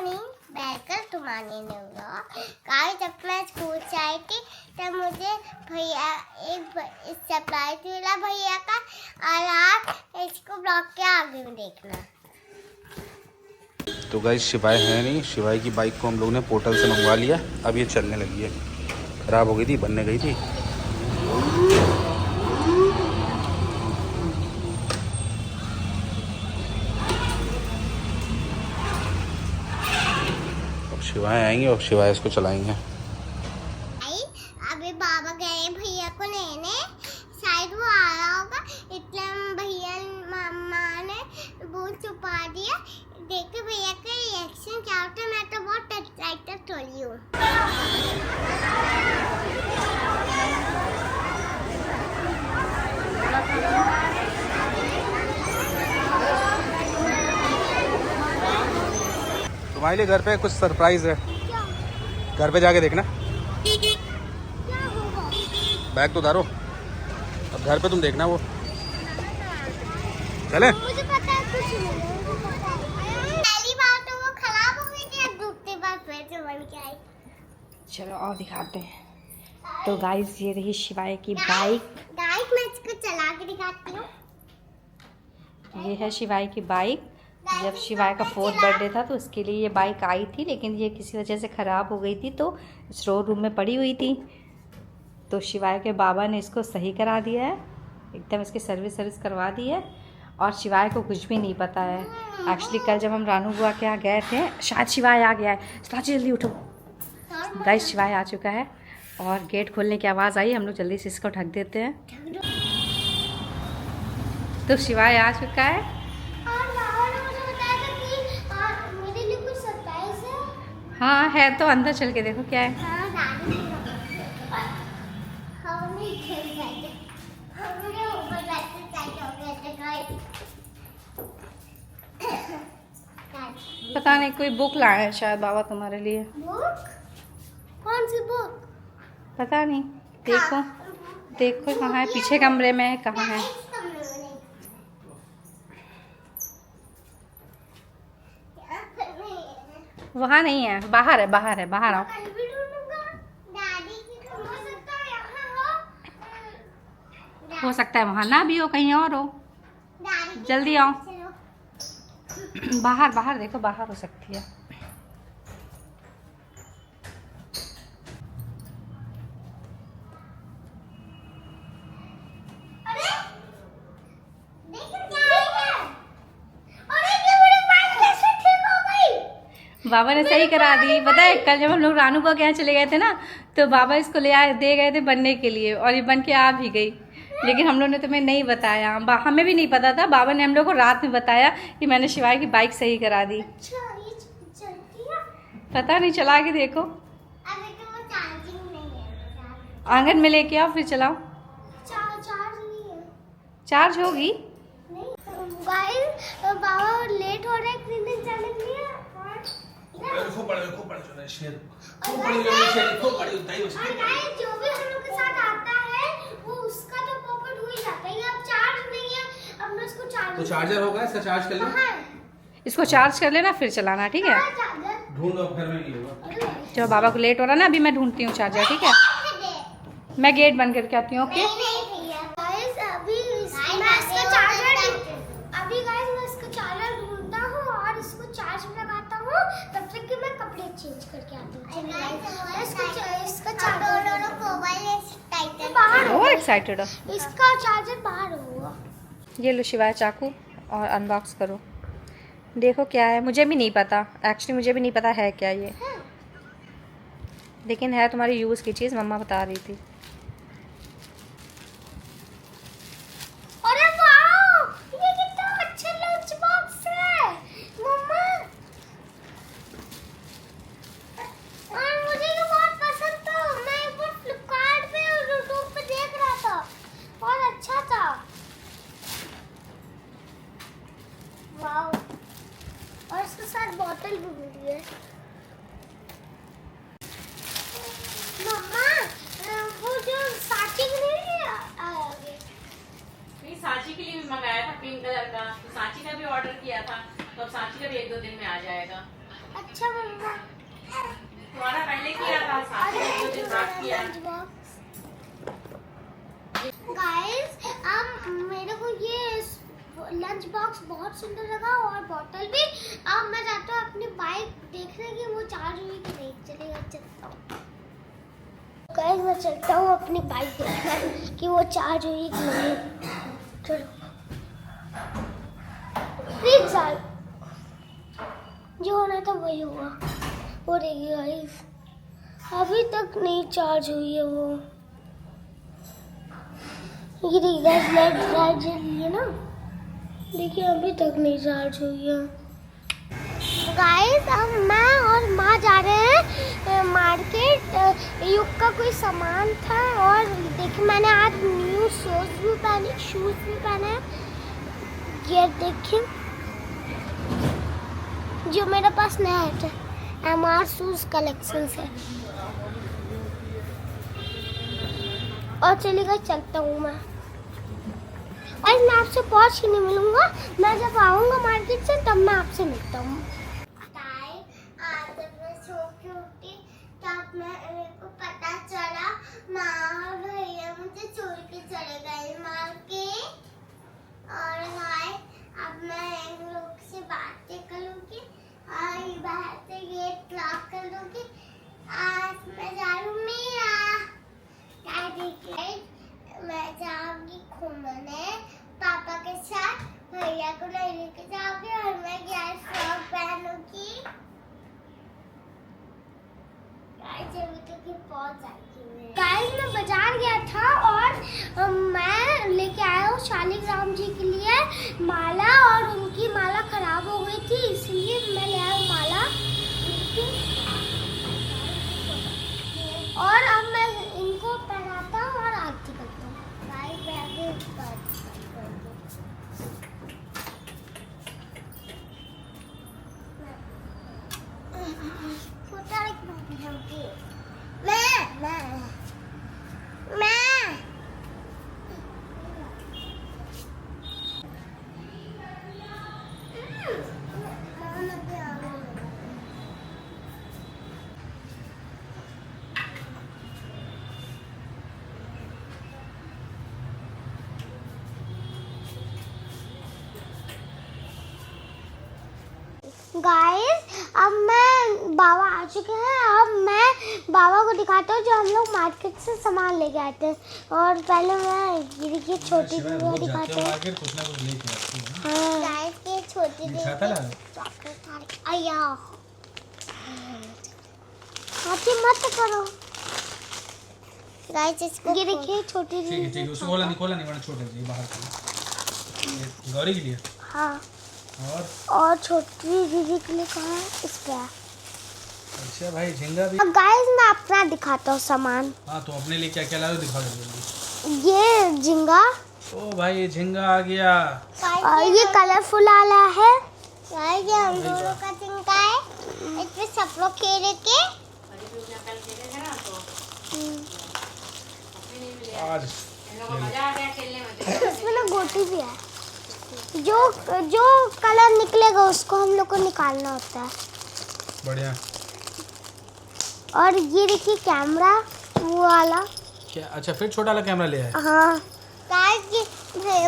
Morning बैठकर तुम्हारे ने गाइस जब मैं स्कूल से आई थी तब मुझे भैया एक सरप्राइज मिला भैया का। और आप इसको ब्लॉग के आगे में देखना। तो गाइस शिवाय है नहीं, शिवाय की बाइक को हम लोग ने पोर्टल से मंगवा लिया। अब ये चलने लगी है, खराब हो गई थी, बनने गई थी। शिवाय आएंगे और शिवाय इसको चलाएंगे। अभी बाबा गए भैया को लेने, शायद वो आ रहा होगा, इसलिए भैया मम्मा ने वो छुपा दिया। देखते भैया का रिएक्शन क्या होता है। मैं तो बहुत एक्साइटेड हो रही हूँ। तुम्हारे लिए घर पे कुछ सरप्राइज है, घर पे जाके देखना। बैग तो उतारो, अब घर पे तुम देखना। वो चले। मुझे पता है कुछ नहीं, पहली बार तो वो खराब हो गई थी, अब दूसरी बार फिर से बन के आई। चलो और दिखाते हैं। तो गाइस ये रही शिवाय की बाइक। गाइस मैं इसको चला के दिखाती हूँ। ये है शिवाय की बाइक। जब शिवाय का 4th बर्थडे था तो उसके लिए ये बाइक आई थी, लेकिन ये किसी वजह से ख़राब हो गई थी तो स्टोर रूम में पड़ी हुई थी। तो शिवाय के बाबा ने इसको सही करा दिया है, एकदम इसकी सर्विस करवा दी है। और शिवाय को कुछ भी नहीं पता है। एक्चुअली कल जब हम रानू बुआ के यहाँ गए थे, शायद शिवाय आ गया है। साची जल्दी उठो। गाइस शिवाय आ चुका है और गेट खोलने की आवाज़ आई। हम लोग जल्दी से इसको ढक देते हैं। तो शिवाय आ चुका है। और बाबा ने मुझे बताया था कि मेरे लिए कुछ सरप्राइज है। हाँ है, तो अंदर चल के देखो क्या है। हाँ दादी हम नहीं खेल रहे थे, हमने ऊपर बैठे चाहिए हो गए थे गाइस। पता नहीं कोई बुक लाया है शायद बाबा तुम्हारे लिए। बुक? कौन सी बुक? पता नहीं, देखो देखो कहाँ है। पीछे कमरे में है, कहाँ है? इस कमरे में नहीं। यहाँ पर नहीं है। वहाँ नहीं है, बाहर है, बाहर है, बाहर आओ। कल भी ढूंढूंगा। दादी की हो सकता है यहाँ हो। हो सकता है वहाँ ना भी हो, कहीं और हो। दादी की जल्दी आओ। चलो। बाहर बाहर देखो, बाहर हो सकती है। अरे देखो क्या है। अरे ये मेरी बाइक कैसे ठीक हो गई? बाबा ने सही करा दी। पता है कल जब हम लोग रानू बुआ के यहाँ चले गए थे ना, तो बाबा इसको दे गए थे बनने के लिए, और ये बन के आ भी गई। लेकिन हम लोग ने तुम्हें नहीं बताया, हमें भी नहीं पता था। बाबा ने हम लोग को रात में बताया कि मैंने शिवाय की बाइक सही करा दी। अच्छा ये चलती है? पता नहीं, चला के देखो। अभी तो वो चार्जिंग नहीं है। आंगन में लेके आओ फिर चलाओ। चार्ज नहीं है। चार्ज होगी। नहीं गाइस बाबा लेट हो रहे हैं क्लिनिक जाने के लिए। खूब बड़े शेर, और गाइस जो भी हम लोग के साथ आता है वो उसका तो पॉकेट हो ही जाता है। अब चार्ज नहीं है, अब मैं इसको चार्ज तो चार्जर होगा, इसका चार्ज कर ले। इसको चार्ज कर लेना फिर चलाना, ठीक है? चार्जर ढूंढो, घर में नहीं होगा। चलो बाबा को लेट हो रहा ना, अभी मैं ढूंढती हूँ चार्जर, ठीक है? मैं गेट बंद करके आती हूँ। ओके गाइस अभी मैं इसका चार्जर ढूंढता हूँ और इसको चार्ज में लगाता हूँ। तब तक कि मैं कपड़े चेंज करके आती हूँ। और एक्साइटेड हो। इसका चार्जर बाहर होगा। ये लो शिवाय चाकू और अनबॉक्स करो, देखो क्या है। मुझे भी नहीं पता, एक्चुअली मुझे भी नहीं पता है क्या ये, लेकिन है तुम्हारी यूज़ की चीज़, मम्मा बता रही थी। अरे वाह ये कितना अच्छा लंच बॉक्स है मम्मा। और मुझे ये बहुत पसंद था। मैं एक बार फ्लिपकार्ट पे और यूट्यूब पे देख रहा था, बहुत अच्छा था। वाओ, और इसके साथ बोतल भी मिली है। मम्मा वो जो साची नहीं आगे सांची के लिए भी मंगाया था पिंक कलर का, तो सांची का भी ऑर्डर किया था, तो अब सांची का भी 1-2 दिन में आ जाएगा। अच्छा मम्मा। तुम्हारा पहले किया था, साथ में जो दिन रात किया। गाइस अब मेरे को ये लंच बॉक्स बहुत सुंदर लगा और बोतल भी। अब मैं जाता हूँ अपनी बाइक देखने की वो चार्ज हुई कि नहीं। चलेगा, चलता हूँ गाइस, मैं चलता हूँ अपनी बाइक देखने कि वो चार्ज हुई कि नहीं। चलो प्लीज चार्ज, जो होना था वही हुआ। हो रही है गाइस, अभी तक नहीं चार्ज हुई है वो। ये देखिए गाइस, लाइट जल रही है ना, देखिए अभी तक नहीं चार्ज हुई है। गाइस अब मैं और माँ जा रहे हैं मार्केट। युग का कोई सामान था और देखिए मैंने आज न्यू शूज भी पहने हैं। ये देखिए जो मेरे पास नया है, MR शूज कलेक्शन से। और चलिए चलता हूँ मैं। आज मैं आपसे पहुँच के नहीं मिलूंगा, मैं जब आऊँगा मार्केट से तब मैं आपसे मिलता हूँ। तब मेरे को पता चला माँ और भैया मुझे छोड़ के चले गए मार्केट। और अब मैं इन लोग से बातें करूँगी और बाहर से गेट लॉक कर दूँगी। आज मैं जा रही हूँ मेरा मैं जाऊँगी घूमने पापा के साथ। भैया को नहीं लेके जाऊँगी और मैं गैस फ्रॉक पहनूंगी। गाइस मैं बाजार गया था और मैं लेके आया हूँ शालिग्राम जी के लिए माला, और उनकी माला खराब हो गई थी इसलिए मैं ले आया हूँ माला। और अब मैं इनको पहनाता हूँ और आरती करता हूँ। गाइस अब मैं बाबा आ चुके हैं। अब मैं बाबा को दिखाता हूँ जो हम लोग मार्केट से सामान लेके आए थे। और पहले मैं ये देखिए छोटी दीदी दिखाते हैं। हाँ गाइस ये छोटी दीदी चॉकलेट आया हाथी मत करो। गाइस इसको ये देखिए छोटी दीदी। ठीक है उसको खोला नहीं वरना छोटे से बाहर गौरी के लिए। हाँ और छोटी दीदी के लिए कहाँ है इस पे। अच्छा भाई झींगा भी। अब गाइस मैं अपना दिखाता हूँ सामान। हाँ तो अपने लिए क्या क्या लाए दिखा दो जल्दी। ये झींगा। ओ भाई ये झींगा आ गया। और ये कलरफुल वाला है। ये हम दोनों का झींगा है। इसमें सब लोग खेल के आज इसमें ना गोटी भी है। जो कलर निकलेगा उसको हम लोग को निकालना होता है। बढ़िया। और ये देखिए कैमरा वो वाला। क्या अच्छा फिर छोटा वाला कैमरा ले आए। हाँ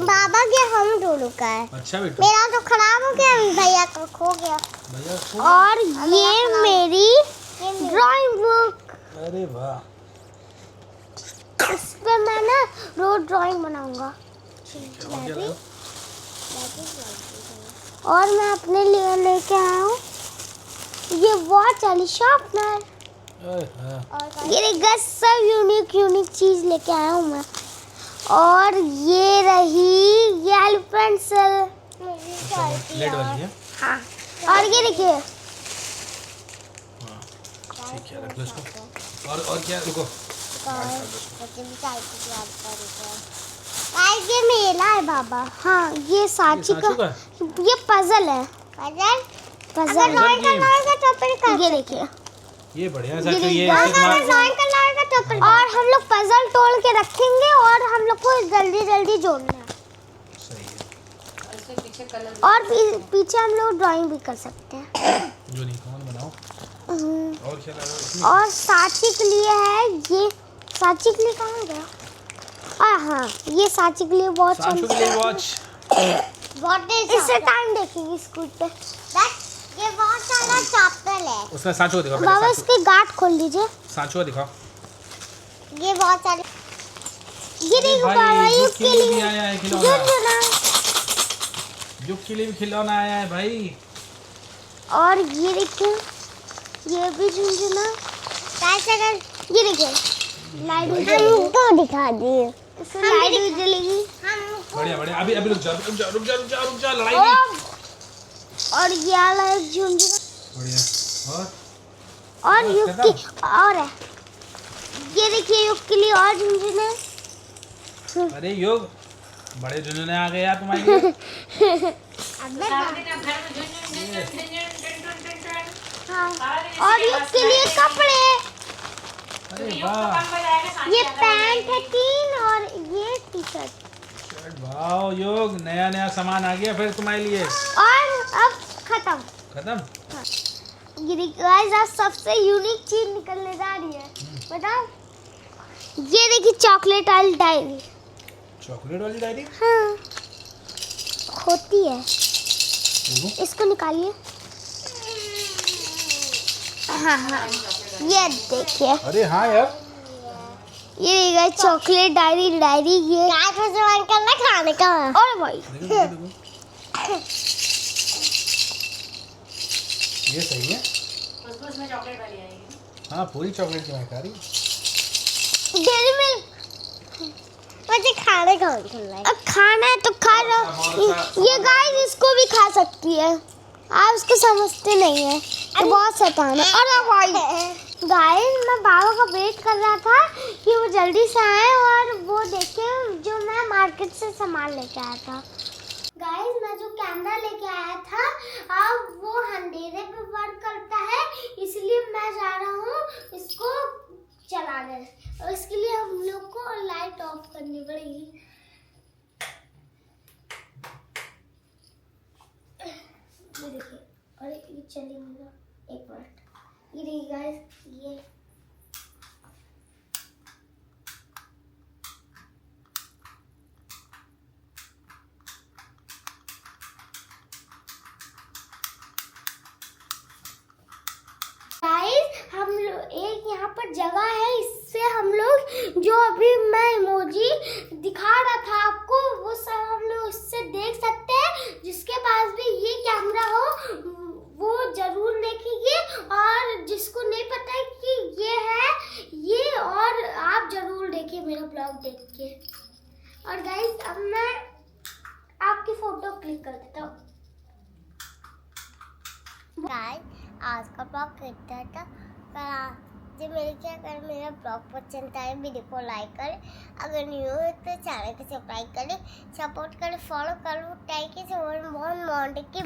बाबा के हम दोनों का है। अच्छा बेटा मेरा तो खराब हो गया, भैया का खो गया। भैया और ये मेरी ड्राइंग बुक। अरे वाह इस पे मैं ना रोज ड्राइंग बनाऊंगा। और मैं अपने लिए लेके आया हूँ ये वॉच वाली शार्पनर। ये सब यूनिक चीज लेके आया हूँ मैं। और ये रही ये पेंसिल लेड वाली है। हाँ और ये देखिए ठीक है रख लो इसको। और क्या रुको ये मेला है बाबा। हाँ ये सांची का ये पजल है। पजल ये देखिए ये बढ़िया सा ये और हम लोग पजल तोड़ के रखेंगे और हम लोग को जल्दी जोड़ना है। सही है। और पीछे हम लोग ड्राइंग भी कर सकते हैं। यूनिकॉर्न बनाओ। और क्या लगा इसमें? और साची के लिए है ये। साची के लिए कहाँ गया? हाँ, ये साची के लिए वॉच। सांचू के लिए वॉच। इससे टाइम देखेगी स्कूल पे। ये बहुत सारा चप्पल है। उसमें सांचू को दिखाओ। बाबा इसके गार्ड खोल लीजिए। सांचू को दिखाओ। ये बहुत सारे। ये देखो बाबा, ये के लिए भी आया है खिलौना। झुनझुना। जुग के लिए भी खिलौना आया है भाई। और ये देखिए, ये भी झुनझुना। ये देखिए लाइट हमको दिखा दिए। लाइट भी जलेगी। बढ़िया बढ़िया। अभी रुक जा लड़ाई नहीं। और ये वाला है झुनझुना। बढ़िया। और युग की और है। ये देखिए युग के लिए और झुनझुना। अरे युग, बड़े झुनझुने आ गए यार तुम्हारे लिए। हाँ। और युग के लिए कपड़े। अरे वाह, ये पैंट है 3 और ये टी शर्ट। वाह युग, नया नया सामान आ गया फिर तुम्हारे लिए। और अब खत्म। ये देखिए गाइस, आज सबसे यूनिक चीज निकलने जा रही है। बताओ, ये देखिए चॉकलेट वाली डायरी। चॉकलेट वाली डायरी? हाँ, होती है। इसको निकालिए। हाँ, ये देखिए। अरे हाँ यार, ये देखिए चॉकलेट डायरी। ये करना खाने का। और भाई देखो। ये सही है। उसमें चॉकलेट वाली आएगी। हाँ, पूरी चॉकलेट की महक आ रही। Dairy milk. मुझे खाने का अब खाना है तो खा लो। ये गाइस इसको भी खा सकती है। आप इसको समझते नहीं है, तो बहुत शैतान है। अरे भाई गाइस, मैं बाबा का वेट कर रहा था कि वो जल्दी से आए और वो देखे जो मैं मार्केट से सामान लेके आया था। गाइस, मैं जो कैमरा लेके आया था अब वो अंधेरे पे वर्क करता है, इसलिए मैं जा रहा हूँ इसको चलाने। और इसके लिए हम लोग को लाइट ऑफ करनी पड़ेगी। ये देखिए, अरे ये चली नहीं, एक मिनट। ये देखिए गाइस, ये हम लोग एक यहाँ पर जगह है, इससे हम लोग जो अभी मैं इमोजी दिखा रहा था आपको वो सब हम लोग इससे देख सकते हैं। जिसके पास भी ये कैमरा हो वो जरूर देखेंगे, और जिसको नहीं पता है कि ये है ये, और आप जरूर देखिए मेरा ब्लॉग देख के। और गाइस, अब मैं आपकी फोटो क्लिक कर देता हूँ। आज का ब्लॉग कितना था जो मेरा ब्लॉग पसंद आए वीडियो को लाइक करें, अगर न्यू हो तो चैनल को सब्सक्राइब करें, सपोर्ट करें, फॉलो करो। Thank you so much.